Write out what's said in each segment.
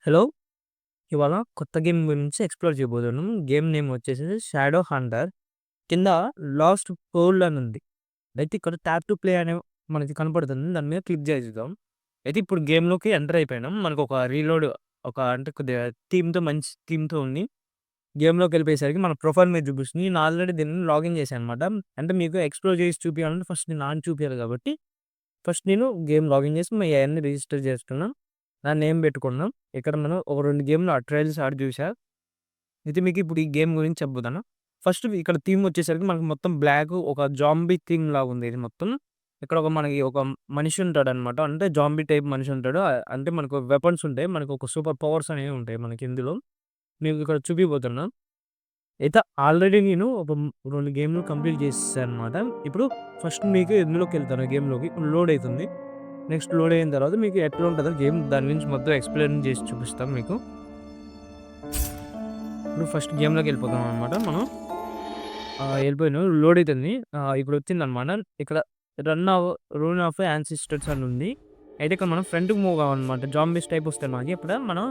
Hello! ఇవాళ కొత్త game గురించి ఎక్స్‌ప్లోర్ చేయబోతున్నాం. గేమ్ నేమ్ వచ్చేసి 'షాడో హంటర్'. కింద 'లాస్ట్ వరల్డ్' అని ఉంది. అయితే ఇక్కడ ట్యాప్ టు ప్లే అనే మనకి కనపడుతుంది. దాని మీద క్లిక్ చేసేద్దాం. అయితే ఇప్పుడు గేమ్‌లోకి ఎంటర్ అయిపోయినాం. మనకొక రీలోడ్ అంటే కొద్దిగా మంచి థీమ్‌తో ఉంది. గేమ్‌లోకెళ్ళిపోయేసరికి మన ప్రొఫైల్ మీద చూపిస్తుంది. నేను ఆల్రెడీ దీన్ని లాగిన్ చేశాను అనమాట. అంటే మీకు ఎక్స్‌ప్లోర్ చేసి చూపియాలంటే ఫస్ట్ నేను ఆన్ చూపియాలి కాబట్టి ఫస్ట్ నేను గేమ్ లాగిన్ చేసి అయన్నీ రిజిస్టర్ చేసుకున్నా. నా నేమ్ పెట్టుకున్నాం. ఇక్కడ మనం ఒక 2 గేమ్‌లు ట్రయల్స్ ఆడి చూసా. అయితే మీకు ఇప్పుడు ఈ గేమ్ గురించి చెప్పబోతాను. ఫస్ట్ ఇక్కడ థీమ్ వచ్చేసరికి మనకు మొత్తం బ్లాక్ ఒక జాంబీ థీమ్ లాగా ఉంది ఇది మొత్తం. ఇక్కడ మనకి ఒక మనిషి ఉంటాడనమాట. అంటే జాంబీ టైప్ మనిషి ఉంటాడు. అంటే మనకు వెపన్స్ ఉంటాయి. మనకు ఒక సూపర్ పవర్స్ అనేవి ఉంటాయి మనకి ఇందులో. మీకు ఇక్కడ చూపియబోతున్నా. అయితే ఆల్రెడీ నేను ఒక 2 గేమ్‌లు కంప్లీట్ చేసేసాననమాట. ఇప్పుడు ఫస్ట్ మీకు ఇందులోకెళ్తాను గేమ్‌లోకి. ఇప్పుడు లోడ్ అయితుంది. నెక్స్ట్ లోడ్ అయిన తర్వాత మీకు ఎట్లా ఉంటదో గేమ్ దాని గురించి మొత్తం ఎక్స్‌ప్లెయిన్ చేసి చూపిస్తాం మీకు. ఇప్పుడు ఫస్ట్ గేమ్‌లోకి వెళ్ళిపోతాం అనమాట మనం. వెళ్ళిపోయాను. లోడ్ అయితుంది. ఇప్పుడు వచ్చిందనమాట. ఇక్కడ రూన్ ఆఫ్ యాన్సిస్టర్స్ అని ఉంది. అయితే ఇక్కడ మనం ఫ్రంట్‌కి మూవ్ కావాలనమాట. జాంబీస్ టైప్ వస్తాయి మనకి. ఇక్కడ మనం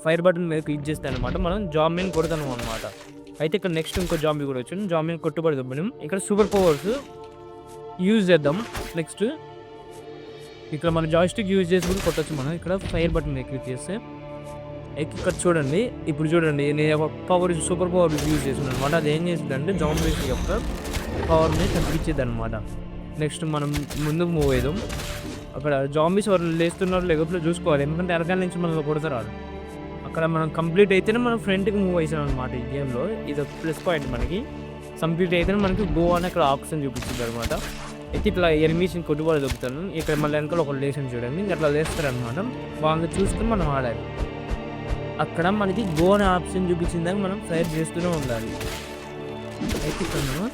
ఫైర్ బటన్ మీద క్లిక్ చేస్తే అనమాట మనం జాంబీని కొడతాం అనమాట. అయితే ఇక్కడ నెక్స్ట్ ఇంకో జాంబీ కూడా వచ్చింది. జాంబీని కొట్టుబడి దెబ్బనం. ఇక్కడ సూపర్ పవర్స్ యూజ్ చేద్దాం. నెక్స్ట్ ఇక్కడ మన జాయ్‌స్టిక్ యూజ్ చేసి కూడా కొట్టొచ్చు మనం. ఇక్కడ ఫైర్ బటన్ మీద క్లిక్ చేస్తే ఇక్కడ చూడండి. ఇప్పుడు చూడండి నేను ఒక సూపర్ పవర్ యూజ్ చేశాననమాట. అది ఏం చేసిద్దంటే జాంబీస్ యొక్క పవర్‌ని తగ్గించిద్దనమాట. నెక్స్ట్ మనం ముందుకు మూవ్ అయ్యాం. అక్కడ జాంబీస్ ఎవరైనా లేస్తున్నారో లేకపోతే చూసుకోవాలి. ఎందుకంటే వెనకాల నుంచి మనల్ని కొడతారు ఆళ్ళు. అక్కడ మనం కంప్లీట్ అయితేనే మనం ఫ్రంట్‌కి మూవ్ అయిసామనమాట ఈ గేమ్‌లో. ఇదొక ప్లస్ పాయింట్ మనకి. కంప్లీట్ అయితేనే మనకి గో అని అక్కడ ఆప్షన్ చూపిచ్చిద్దనమాట. అయితే ఇట్లా ఎనిమీస్‌ని కొట్టుబడి దొబ్బుతాను. ఇక్కడ మళ్ళీ వెనకాల ఒకళ్ళు లేసాను చూడండి. అట్లా లేస్తారనమాట. వాళ్ళని చూసుకొని మనం ఆడాలి. అక్కడ మనకి గో అనే ఆప్షన్ చూపించిందాక మనం ఫైర్ చేస్తూనే ఉండాలి. అయితే ఇక్కడ మనం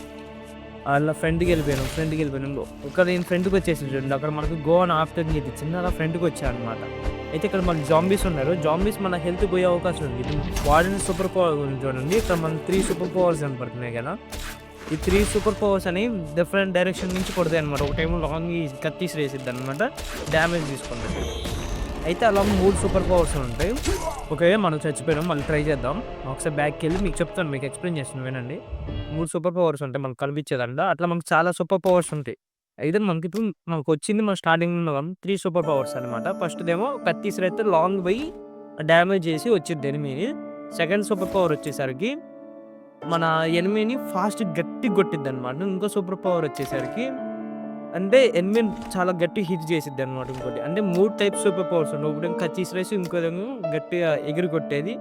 అలా ఫ్రంట్‌కి వెళ్ళిపోయాను. ఇక్కడ నేను ఫ్రంట్‌కి వచ్చేసాను చూడండి. అక్కడ మనకి గో అని ఆప్షన్ చూపించింది. అలా ఫ్రంట్‌కి వచ్చాననమాట. అయితే ఇక్కడ మన జాంబీస్ ఉన్నారు. జాంబీస్ మన హెల్త్ పోయే అవకాశం ఉంది. వాడిన సూపర్ పవర్ గురించి చూడండి. ఇక్కడ మన 3 సూపర్ పవర్స్ కనపడుతున్నాయి కదా! ఈ 3 సూపర్ పవర్స్ అనేవి డిఫరెంట్ డైరెక్షన్ నుంచి కొడతాయి అనమాట. ఒకటేమో లాంగ్ కత్తిసి వేసిద్దనమాట. డ్యామేజ్ తీసుకుంటుంది. అయితే అలా 3 సూపర్ పవర్స్ ఉంటాయి. ఓకే. మనం చచ్చిపోయాం. మళ్ళీ ట్రై చేద్దాం. ఒకసారి బ్యాక్‌కెళ్ళి మీకు చెప్తాను. మీకు ఎక్స్‌ప్లెయిన్ చేస్తాను వినండి. 3 సూపర్ పవర్స్ ఉంటాయి మనకు కనిపించేదంట. అట్లా మనకు చాలా సూపర్ పవర్స్ ఉంటాయి. అయితే మనకిప్పుడు మనకొచ్చింది మన స్టార్టింగ్‌లో 3 సూపర్ పవర్స్ అనమాట. ఫస్ట్‌దేమో కత్తిసిరైతే లాంగ్ పోయి డ్యామేజ్ చేసి వచ్చిద్ది ఎనిమీని. సెకండ్ సూపర్ పవర్ వచ్చేసరికి మన ఎనిమీని ఫాస్ట్ గట్టిగా కొట్టిద్దనమాట. ఇంకో సూపర్ పవర్ వచ్చేసరికి అంటే ఎనిమీని చాలా గట్టిగా హిట్ చేసిద్దనమాట ఇంకోటి. అంటే 3 టైప్స్ సూపర్ పవర్స్ ఉన్నాయి. ఒకటేమో కత్తిసిరేసి, ఇంకోటేమో గట్టిగా ఎగిరి కొట్టేది,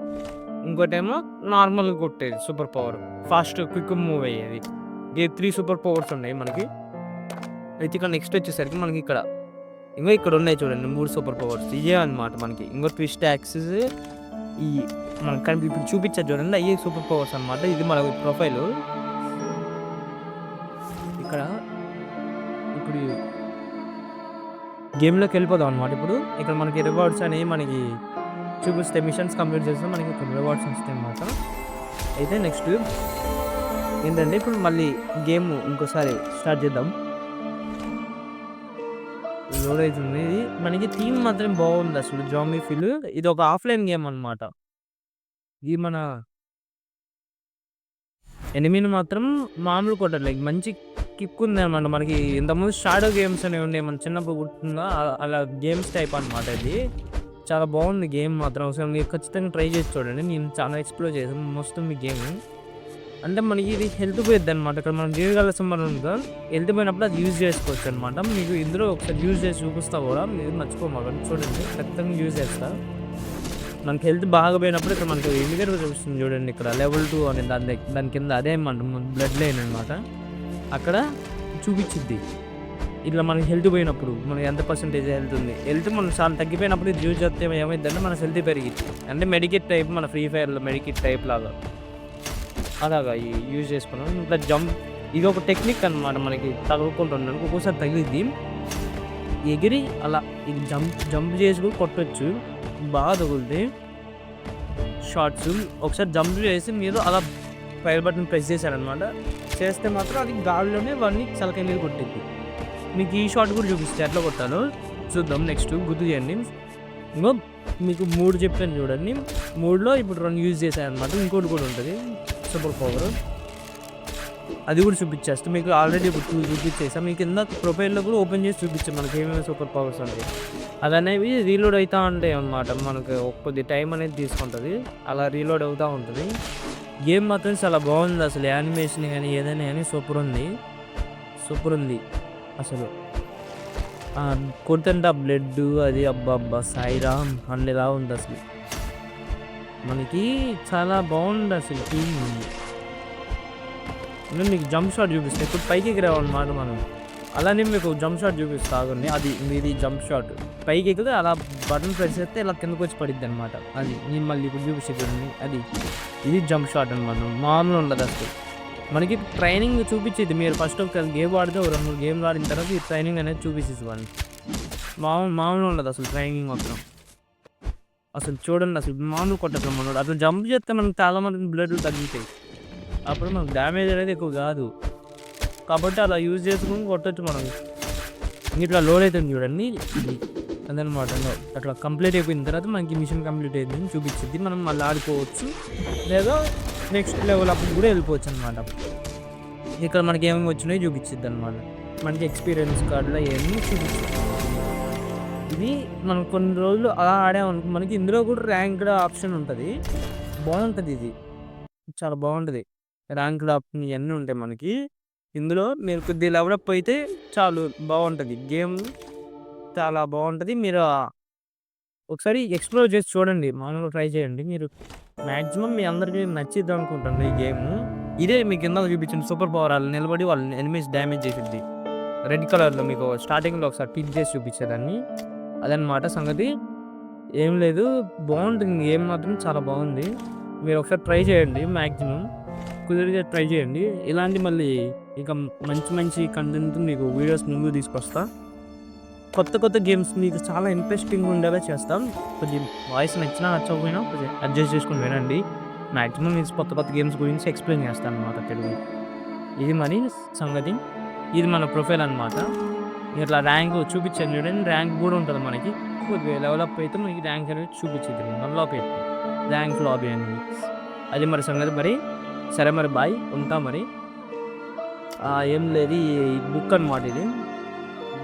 ఇంకోటేమో నార్మల్‌గా కొట్టేది super power. Fast quick move అయ్యేది. ఈ 3 సూపర్ పవర్స్ ఉన్నాయి మనకి. అయితే ఇక్కడ నెక్స్ట్ వచ్చేసరికి మనకి ఇక్కడ ఉన్నాయి చూడండి 3 సూపర్ పవర్స్. ఇయే అనమాట మనకి. ఇంకో ట్విస్ట్ యాక్సిస్ ఈ మనకు ఇప్పుడు చూపించారు చూడండి. అయ్యే సూపర్ పవర్స్ అనమాట. ఇది మన ప్రొఫైలు. ఇక్కడ ఇప్పుడు గేమ్‌లోకి వెళ్ళిపోదాం అనమాట ఇప్పుడు. ఇక్కడ మనకి రివార్డ్స్ అనేవి మనకి చూపిస్తే మిషన్స్ కంప్లీట్ చేస్తే మనకి ఇక్కడ రివార్డ్స్ వస్తాయి అనమాట. అయితే నెక్స్ట్ ఏంటంటే ఇప్పుడు మళ్ళీ గేమ్ ఇంకోసారి స్టార్ట్ చేద్దాం. లోడ్ అయితుంది. మనకి థీమ్ మాత్రం బాగుంది అసలు జాంబీ ఫీల్. ఇది ఒక ఆఫ్‌లైన్ గేమ్ అనమాట. ఇది మన ఎనిమీని మాత్రం మామూలు కొట్టట్లేదు. మంచి కిక్ ఉందనమాట. మనకి ఇంతకుముందు షాడో గేమ్స్ అనేవి ఉండే మన చిన్నప్పుడు గుర్తుందా? అలా గేమ్స్ టైప్ అనమాట ఇది. చాలా బాగుంది గేమ్ మాత్రం. అసలు మీరు ఖచ్చితంగా ట్రై చేసి చూడండి. నేను చాలా ఎక్స్‌ప్లోర్ చేశాను. మస్తుంది గేమ్. అంటే మనకి ఇది హెల్త్ పోయిద్దనమాట. ఇక్కడ మనం దీర్ఘకాల సింబల్ ఉందిగా, హెల్త్ పోయినప్పుడు అది యూజ్ చేసుకోవచ్చు అనమాట. మీకు ఇందులో ఒకసారి యూజ్ చేసి చూపిస్తా కూడా. మీరు మర్చిపోమాకండి చూడండి. ఖచ్చితంగా యూజ్ చేస్తా. మనకి హెల్త్ బాగా పోయినప్పుడు ఇక్కడ మనకి ఇండికేటర్ చూపిస్తుంది చూడండి. ఇక్కడ లెవెల్ 2 అని దాని కింద అదే అనమాట బ్లడ్ లైన్ అనమాట. అక్కడ చూపించిద్ది. ఇట్లా మనకి హెల్త్ పోయినప్పుడు మనకి ఎంత పర్సెంటేజ్ హెల్త్ ఉంది. హెల్త్ మనం చాలా తగ్గిపోయినప్పుడు ఇది యూజ్ చేస్తే ఏమైందంటే మన హెల్త్ పెరిగిద్ది. అంటే మెడికిట్ టైప్ మన ఫ్రీ ఫైర్‌లో మెడికిట్ టైప్ లాగా. అలాగా యూజ్ చేసుకున్నాం. ఇట్లా ఇది ఒక టెక్నిక్ అనమాట. మనకి తగులుకుంటున్నాను. ఒక్కోసారి తగిలిద్ది. ఎగిరి అలా ఇది జంప్ చేసి కూడా కొట్టొచ్చు. బాగా తగులుతాయి షాట్స్. ఒకసారి జంప్ చేసి మీరు అలా ఫైర్ బటన్ ప్రెస్ చేశారనమాట. చేస్తే మాత్రం అది గాలిలోనే వాడిని చలకాయ మీద కొట్టిద్ది. మీకు ఈ షాట్ కూడా చూపిస్తే ఎట్లా కొట్టాలో చూద్దాం. నెక్స్ట్ గుర్తు చేయండి. ఇంకో మీకు 3 చెప్పాను చూడండి. 3లో ఇప్పుడు 2 యూజ్ చేశాననమాట. ఇంకోటి కూడా ఉంటది సూపర్ పవర్. అది కూడా చూపిచ్చేస్తా. మీకు ఆల్రెడీ ఇప్పుడు 2 చూపిచ్చేసా. మీకు కింద ప్రొఫైల్‌లో కూడా ఓపెన్ చేసి చూపిచ్చా మనకేమేమి సూపర్ పవర్స్ ఉంటాయి. అవనేవి రీలోడ్ అయితా ఉంటాయనమాట. మనకు కొద్ది టైం అనేది తీసుకుంటది. అలా రీలోడ్ అవుతా ఉంటది. గేమ్ మాత్రం చాలా బాగుంది అసలు. యానిమేషన్ గాని, ఏదైనా గాని సూపరుంది. సూపరుంది అసలు. కొడుతుంటే ఆ బ్లడ్డు అది అబ్బబ్బా! సాయిరామ్ అనేలా ఉందసలు. మనకి చాలా బాగుందసలు ఫీలింగ్. నేను మీకు జంప్ షాట్ చూపిస్తా. ఇప్పుడు పైకి ఎగిరామన్నమాట మనం. అలానే మీకు జంప్ షాట్ చూపిస్తా ఆగండి. అది ఇది జంప్ షాట్. పైకి ఎగిరితే అలా బటన్ ప్రెస్ చేస్తే ఇలా కిందకొచ్చి పడిద్దనమాట. అది నేను మళ్ళీ ఇప్పుడు చూపిస్తా చూడండి. ఇది జంప్ షాట్ అనమాట. మామూలుగా ఉండదు అసలు. మనకి ట్రైనింగ్ చూపిచ్చేది. మీరు ఫస్ట్ ఒక గేమ్ ఆడితే ఒక 2, 3 గేమ్లు ఆడిన తర్వాత ఈ ట్రైనింగ్ అనేది చూపిచ్చేది వాళ్ళకి. మామూలుగా ఉండదు అసలు ట్రైనింగ్ మాత్రం. అసలు చూడండి అసలు మామూలు కొట్టదు మనోడు. అసలు జంప్ చేస్తే మనకు చాలా మంది బ్లడ్లు తగ్గుతాయి. అప్పుడు మనకు డ్యామేజ్ అనేది ఎక్కువ కాదు. కాబట్టి అలా యూజ్ చేసుకొని కొట్టొచ్చు మనం. ఇట్లా లోడ్ అవుతుంది చూడండి. ఇది అదనమాట. అట్లా కంప్లీట్ అయిపోయిన తర్వాత మనకి మిషన్ కంప్లీట్ అయిందని చూపించింది. మనం మళ్ళీ ఆడుకోవచ్చు, లేదా నెక్స్ట్ లెవెల్ అప్పుడు కూడా వెళ్ళిపోవచ్చు అనమాట. ఇక్కడ మనకి ఏమేమి వచ్చినాయో చూపించిద్ది అనమాట. మనకి ఎక్స్పీరియన్స్ కార్డులో ఏమీ చూపించింది. ఇది మనం కొన్ని రోజులు అలా ఆడామనుకో మనకి ఇందులో కూడా ర్యాంక్డ్ ఆప్షన్ ఉంటుంది. బాగుంటుంది ఇది. చాలా బాగుంటుంది. ర్యాంక్డ్ ఆప్షన్ ఇవన్నీ ఉంటాయి మనకి. ఇందులో మీరు కొద్దిగా డెవలప్ అయితే చాలు బాగుంటుంది. గేమ్ చాలా బాగుంటుంది. మీరు ఒకసారి ఎక్స్‌ప్లోర్ చేసి చూడండి. మామూలుగా ట్రై చేయండి. మీరు మాక్సిమం మీ అందరికీ నచ్చిద్ది అనుకుంటాను ఈ గేము. ఇదే మీకు ఇందాక చూపించిన సూపర్ పవర్ ఆళ్ళు నిలబడి వాళ్ళని ఎనిమీస్ డ్యామేజ్ చేసిద్ది. రెడ్ కలర్‌లో మీకు స్టార్టింగ్‌లో ఒకసారి పిక్ చేసి చూపించేదాన్ని. అదనమాట సంగతి. ఏం లేదు. బాగుంటుంది. గేమ్ మాత్రం చాలా బాగుంది. మీరు ఒకసారి ట్రై చేయండి మాక్సిమం. కుదిరితే ట్రై చేయండి. ఇలాంటి మళ్ళీ ఇక మంచి మంచి కంటెంట్ మీకు వీడియోస్ ముందుకు తీసుకొస్తా. కొత్త గేమ్స్ మీకు చాలా ఇంట్రెస్టింగ్ ఉండేలా చేస్తాం. కొంచెం వాయిస్ నచ్చినా నచ్చకపోయినా కొంచెం అడ్జస్ట్ చేసుకొని వినండి. మాక్సిమం మీకు కొత్త గేమ్స్ గురించి ఎక్స్‌ప్లెయిన్ చేస్తాను అనమాట తెలుగులో. ఇది మరి సంగతి. ఇది మన ప్రొఫైల్ అనమాట. ఇట్లా ర్యాంక్ చూపించాను చూడండి. ర్యాంక్ కూడా ఉంటుంది మనకి. కొద్దిగా డెవలప్ అయితే మనకి ర్యాంక్ అనేది చూపించిద్ది. అన్లాక్ అయిద్ది. ర్యాంక్ లాబీ అనేది. అది మరి సంగతి మరి. సరే మరి బాయ్. ఉంటా మరి. ఏం లేదు. ఈ బుక్ అనమాట ఇది.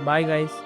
Bye guys.